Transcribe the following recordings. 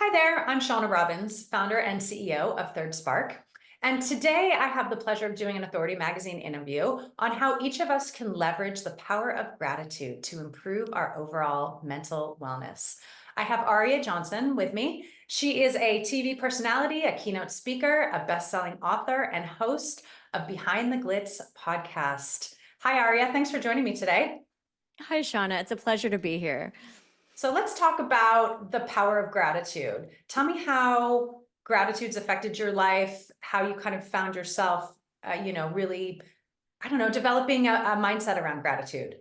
Hi there, I'm Shawna Robins, founder and CEO of Third Spark. And today I have the pleasure of doing an Authority Magazine interview on how each of us can leverage the power of gratitude to improve our overall mental wellness. I have Aria Johnson with me. She is a TV personality, a keynote speaker, a best-selling author, and host of Behind The Glitz podcast. Hi, Aria. Thanks for joining me today. Hi, Shawna. It's a pleasure to be here. So let's talk about the power of gratitude. Tell me how gratitude's affected your life, how you kind of found yourself, really, I don't know, developing a mindset around gratitude.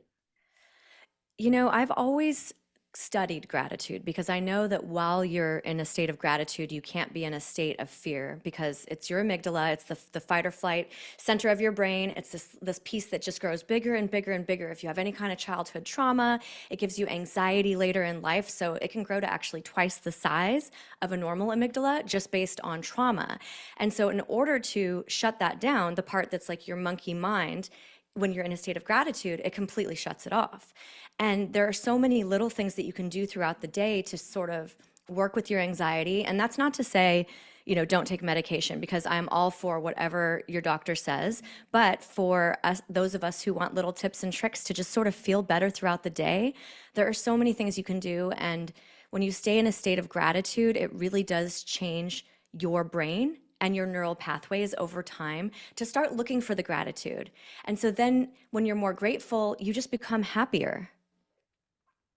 I've always studied gratitude because I know that while you're in a state of gratitude, you can't be in a state of fear because it's your amygdala, it's the fight or flight center of your brain. It's this piece that just grows bigger and bigger and bigger. If you have any kind of childhood trauma, it gives you anxiety later in life. So it can grow to actually twice the size of a normal amygdala just based on trauma. And so in order to shut that down, the part that's like your monkey mind, when you're in a state of gratitude, it completely shuts it off. And there are so many little things that you can do throughout the day to sort of work with your anxiety. And that's not to say, don't take medication, because I'm all for whatever your doctor says. But for us, those of us who want little tips and tricks to just sort of feel better throughout the day, there are so many things you can do. And when you stay in a state of gratitude, it really does change your brain and your neural pathways over time to start looking for the gratitude. And so then when you're more grateful, you just become happier.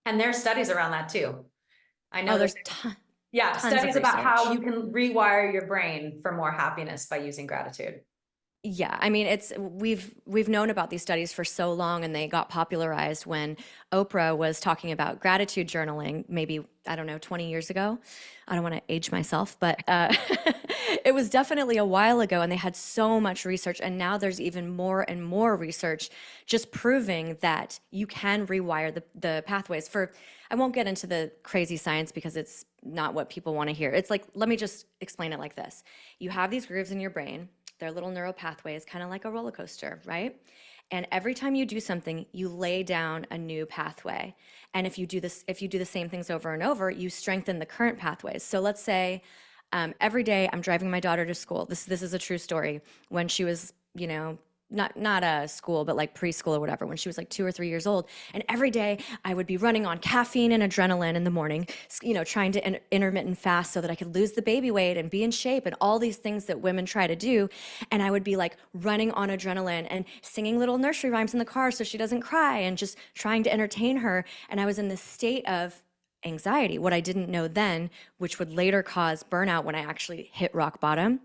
And there's studies around that too. I know Oh, that, there's yeah, tons of studies about how research. you can rewire your brain for more happiness by using gratitude. Yeah, I mean, we've known about these studies for so long, and they got popularized when Oprah was talking about gratitude journaling, maybe, I don't know, 20 years ago. I don't want to age myself, but it was definitely a while ago, and they had so much research, and now there's even more and more research just proving that you can rewire the pathways. I won't get into the crazy science because it's not what people want to hear. It's like, let me just explain it like this. You have these grooves in your brain. They're little neural pathways, kind of like a roller coaster, right? And every time you do something, you lay down a new pathway. And if you do the same things over and over, you strengthen the current pathways. So let's say every day I'm driving my daughter to school. This is a true story. When she was, not a school, but like preschool or whatever, when she was like 2 or 3 years old. And every day I would be running on caffeine and adrenaline in the morning, trying to intermittent fast so that I could lose the baby weight and be in shape and all these things that women try to do. And I would be like running on adrenaline and singing little nursery rhymes in the car so she doesn't cry and just trying to entertain her. And I was in this state of anxiety, what I didn't know then, which would later cause burnout when I actually hit rock bottom.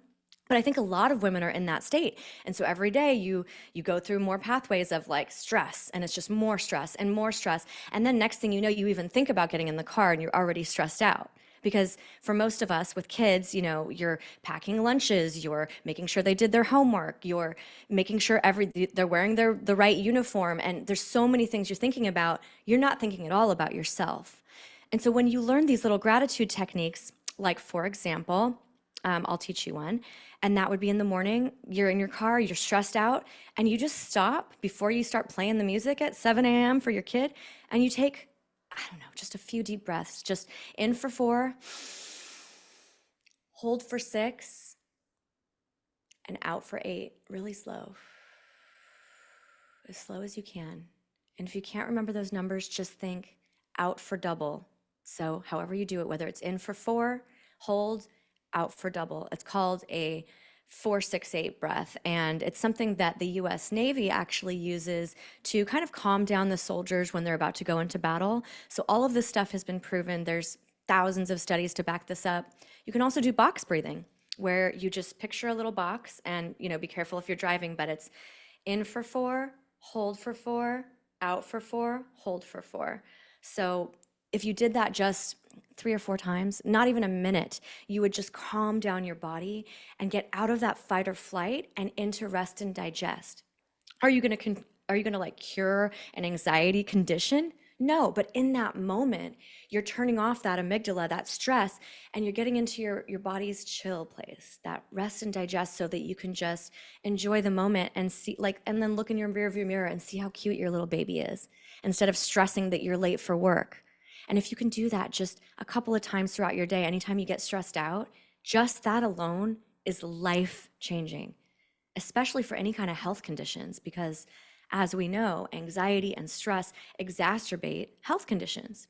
But I think a lot of women are in that state. And so every day you go through more pathways of like stress, and it's just more stress and more stress. And then next thing you know, you even think about getting in the car and you're already stressed out. Because for most of us with kids, you're packing lunches, you're making sure they did their homework, you're making sure they're wearing the right uniform, and there's so many things you're thinking about. You're not thinking at all about yourself. And so when you learn these little gratitude techniques, like for example, I'll teach you one. And that would be in the morning, you're in your car, you're stressed out, and you just stop before you start playing the music at 7 a.m. for your kid, and you take, I don't know, just a few deep breaths, just in for 4, hold for 6, and out for 8, really slow, as slow as you can. And if you can't remember those numbers, just think out for double. So however you do it, whether it's in for 4, hold, out for double. It's called a 4-6-8 breath. And it's something that the US Navy actually uses to kind of calm down the soldiers when they're about to go into battle. So all of this stuff has been proven. There's thousands of studies to back this up. You can also do box breathing, where you just picture a little box and, be careful if you're driving, but it's in for 4, hold for 4, out for 4, hold for 4. So if you did that just 3 or 4 times, not even a minute, you would just calm down your body and get out of that fight or flight and into rest and digest. Are you going to like cure an anxiety condition? No, but in that moment, you're turning off that amygdala, that stress, and you're getting into your body's chill place, that rest and digest, so that you can just enjoy the moment and see, like, and then look in your rearview mirror and see how cute your little baby is, instead of stressing that you're late for work. And if you can do that just a couple of times throughout your day, anytime you get stressed out, just that alone is life changing, especially for any kind of health conditions, because as we know, anxiety and stress exacerbate health conditions.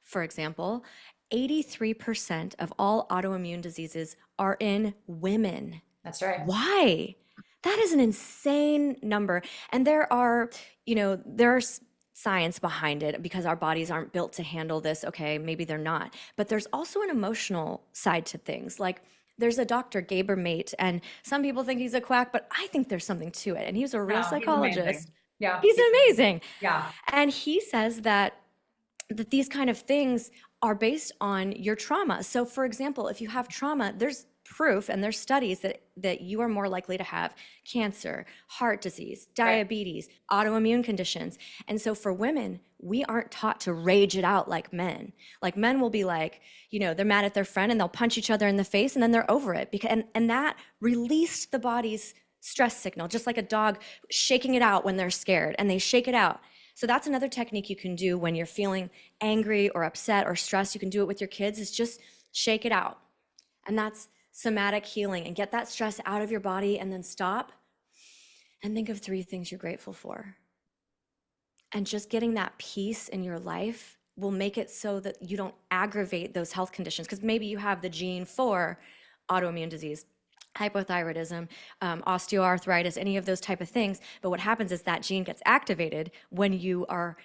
For example, 83% of all autoimmune diseases are in women. That's right. Why? That is an insane number. And there's science behind it because our bodies aren't built to handle this. Okay, maybe they're not. But there's also an emotional side to things. Like there's a doctor, Gaber Mate, and some people think he's a quack, but I think there's something to it. And he's a real No, he's amazing. psychologist. Yeah. He's amazing. Yeah. And he says that these kind of things are based on your trauma. So for example, if you have trauma, there's proof and there's studies that you are more likely to have cancer, heart disease, diabetes, autoimmune conditions. And so for women, we aren't taught to rage it out like men. Like men will be like, they're mad at their friend and they'll punch each other in the face and then they're over it. And that released the body's stress signal, just like a dog shaking it out when they're scared, and they shake it out. So that's another technique you can do when you're feeling angry or upset or stressed. You can do it with your kids, is just shake it out. And that's somatic healing, and get that stress out of your body and then stop and think of 3 things you're grateful for. And just getting that peace in your life will make it so that you don't aggravate those health conditions, because maybe you have the gene for autoimmune disease, hypothyroidism, osteoarthritis, any of those type of things. But what happens is that gene gets activated when you are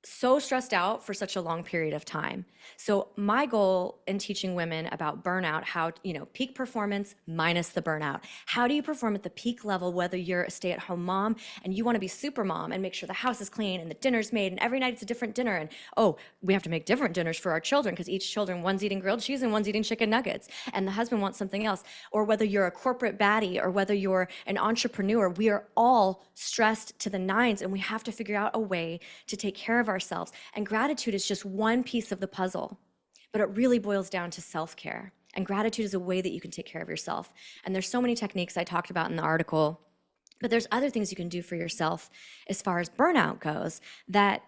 so stressed out for such a long period of time. So my goal in teaching women about burnout, how, peak performance minus the burnout. How do you perform at the peak level, whether you're a stay-at-home mom and you want to be super mom and make sure the house is clean and the dinner's made and every night it's a different dinner, and we have to make different dinners for our children because each children, one's eating grilled cheese and one's eating chicken nuggets and the husband wants something else. Or whether you're a corporate baddie or whether you're an entrepreneur, we are all stressed to the nines, and we have to figure out a way to take care of ourselves. And gratitude is just one piece of the puzzle, but it really boils down to self-care. And gratitude is a way that you can take care of yourself. And there's so many techniques I talked about in the article, but there's other things you can do for yourself as far as burnout goes that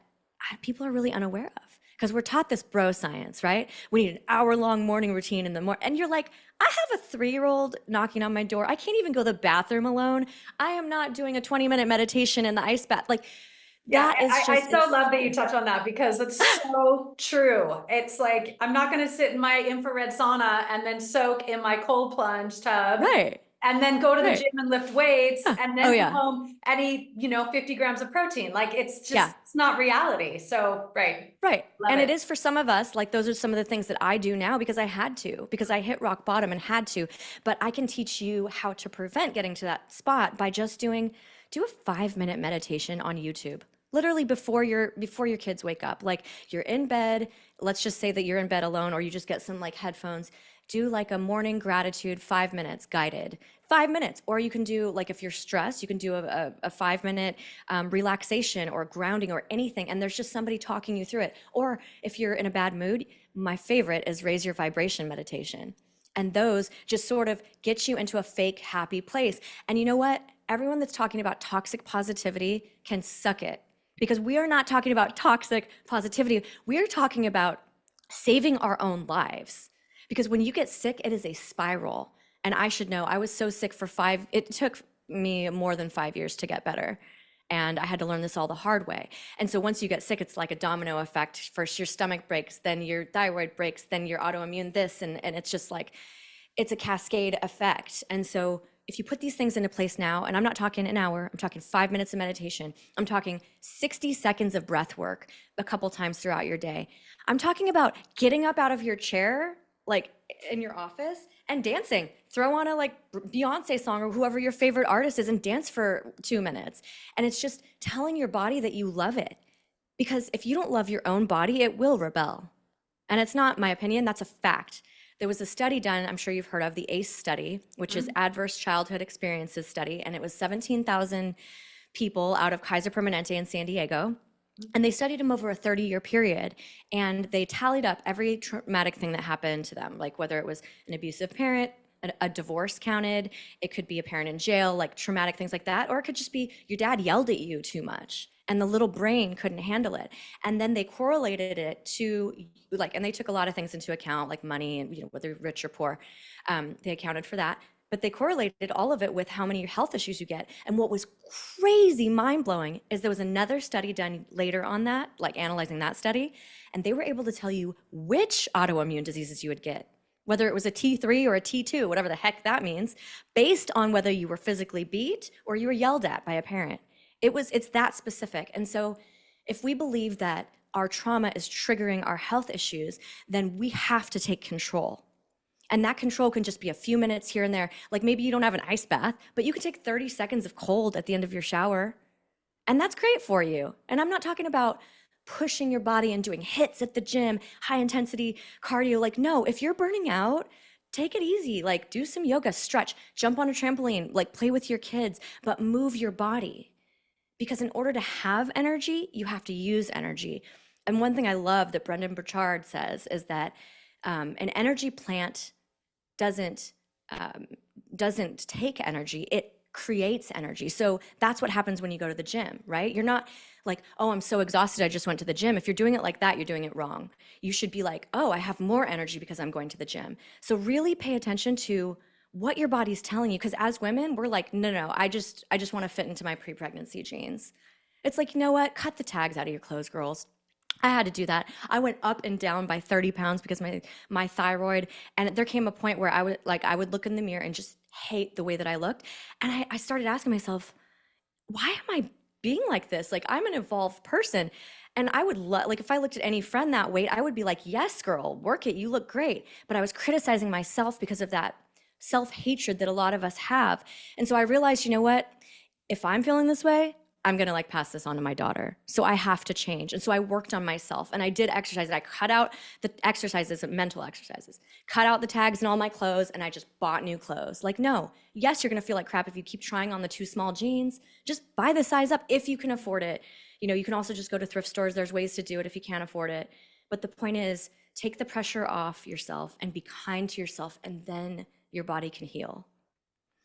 people are really unaware of. Because we're taught this bro science, right? We need an hour-long morning routine in the morning. And you're like, I have a 3-year-old knocking on my door. I can't even go to the bathroom alone. I am not doing a 20-minute meditation in the ice bath. Like, Yeah, that is I just so love that you insane. touch on that, because it's so true. It's like, I'm not going to sit in my infrared sauna and then soak in my cold plunge tub Right, and then go to the right. gym and lift weights Yeah. and Oh, then come yeah. home and eat, 50 grams of protein. Like it's Yeah. just, it's not reality. So, right. Right. Love And it it. is for some of us, like those are some of the things that I do now because I had to, because I hit rock bottom and had to. But I can teach you how to prevent getting to that spot by just do a 5-minute meditation on YouTube. Literally before your kids wake up. Like you're in bed, let's just say that you're in bed alone, or you just get some like headphones. Do like a morning gratitude 5 minutes guided. 5 minutes. Or you can do, like, if you're stressed, you can do a 5-minute relaxation or grounding or anything. And there's just somebody talking you through it. Or if you're in a bad mood, my favorite is raise your vibration meditation. And those just sort of get you into a fake happy place. And you know what? Everyone that's talking about toxic positivity can suck it, because we are not talking about toxic positivity. We are talking about saving our own lives. Because when you get sick, it is a spiral. And I should know, I was so sick it took me more than 5 years to get better. And I had to learn this all the hard way. And so once you get sick, it's like a domino effect. First your stomach breaks, then your thyroid breaks, then your autoimmune this, and it's just like, it's a cascade effect. And so if you put these things into place now, and I'm not talking an hour, I'm talking 5 minutes of meditation, I'm talking 60 seconds of breath work a couple times throughout your day. I'm talking about getting up out of your chair, like in your office, and dancing. Throw on a like Beyonce song or whoever your favorite artist is and dance for 2 minutes. And it's just telling your body that you love it. Because if you don't love your own body, it will rebel. And it's not my opinion, that's a fact. There was a study done, I'm sure you've heard of, the ACE study, which is Adverse Childhood Experiences Study, and it was 17,000 people out of Kaiser Permanente in San Diego. And they studied them over a 30-year period, and they tallied up every traumatic thing that happened to them, like whether it was an abusive parent, a divorce counted, it could be a parent in jail, like traumatic things like that, or it could just be your dad yelled at you too much. and the little brain couldn't handle it. And then they correlated it to like, and they took a lot of things into account, like money and, whether you're rich or poor. They accounted for that. But they correlated all of it with how many health issues you get. And what was crazy mind blowing is there was another study done later on that, like analyzing that study, and they were able to tell you which autoimmune diseases you would get, whether it was a T3 or a T2, whatever the heck that means, based on whether you were physically beat or you were yelled at by a parent. It's that specific. And so if we believe that our trauma is triggering our health issues, then we have to take control. And that control can just be a few minutes here and there. Like maybe you don't have an ice bath, but you can take 30 seconds of cold at the end of your shower. And that's great for you. And I'm not talking about pushing your body and doing hits at the gym, high intensity cardio. Like, no, if you're burning out, take it easy. Like, do some yoga, stretch, jump on a trampoline, like play with your kids, but move your body. Because in order to have energy, you have to use energy. And one thing I love that Brendan Burchard says is that an energy plant doesn't take energy, it creates energy. So that's what happens when you go to the gym, right? You're not like, oh, I'm so exhausted, I just went to the gym. If you're doing it like that, you're doing it wrong. You should be like, oh, I have more energy because I'm going to the gym. So really pay attention to what your body's telling you. Because as women, we're like, no, I just want to fit into my pre-pregnancy jeans. It's like, you know what? Cut the tags out of your clothes, girls. I had to do that. I went up and down by 30 pounds because my thyroid, and there came a point where I would look in the mirror and just hate the way that I looked. And I started asking myself, why am I being like this? Like, I'm an evolved person. And I would like, if I looked at any friend that weight, I would be like, yes, girl, work it. You look great. But I was criticizing myself because of that self-hatred that a lot of us have. And so I realized, you know what? If I'm feeling this way, I'm gonna like pass this on to my daughter. So I have to change. And so I worked on myself and I did exercise. I cut out the exercises, mental exercises, cut out the tags in all my clothes, and I just bought new clothes. Like, no, yes, you're gonna feel like crap if you keep trying on the too small jeans. Just buy the size up if you can afford it. You can also just go to thrift stores. There's ways to do it if you can't afford it. But the point is, take the pressure off yourself and be kind to yourself, and then your body can heal.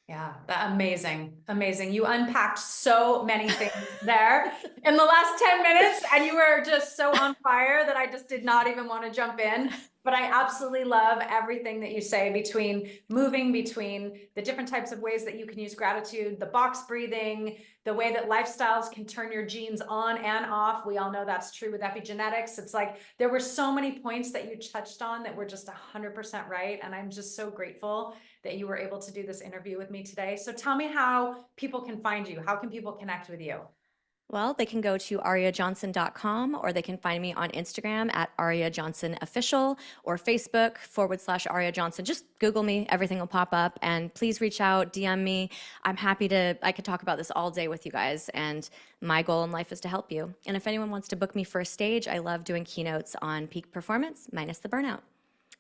Yeah, amazing. Amazing. You unpacked so many things there in the last 10 minutes, and you were just so on fire that I just did not even want to jump in. But I absolutely love everything that you say between the different types of ways that you can use gratitude, the box breathing, the way that lifestyles can turn your genes on and off. We all know that's true with epigenetics. It's like there were so many points that you touched on that were just 100% right. And I'm just so grateful that you were able to do this interview with me today. So tell me how people can find you. How can people connect with you? Well, they can go to ariajohnson.com, or they can find me on Instagram at Aria Johnson Official, or Facebook /Aria Johnson. Just Google me, everything will pop up. And please reach out, DM me. I'm happy I could talk about this all day with you guys. And my goal in life is to help you. And if anyone wants to book me for a stage, I love doing keynotes on peak performance minus the burnout,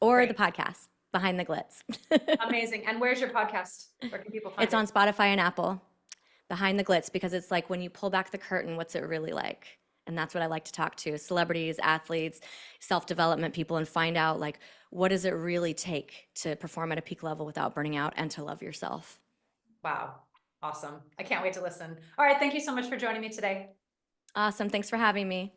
or Great. the podcast, Behind the Glitz. Amazing. And where's your podcast? Where can people find It's it? on Spotify and Apple. Behind the Glitz, because it's like when you pull back the curtain, what's it really like? And that's what I like to talk to celebrities, athletes, self-development people, and find out like, what does it really take to perform at a peak level without burning out and to love yourself? Wow. Awesome. I can't wait to listen. All right. Thank you so much for joining me today. Awesome. Thanks for having me.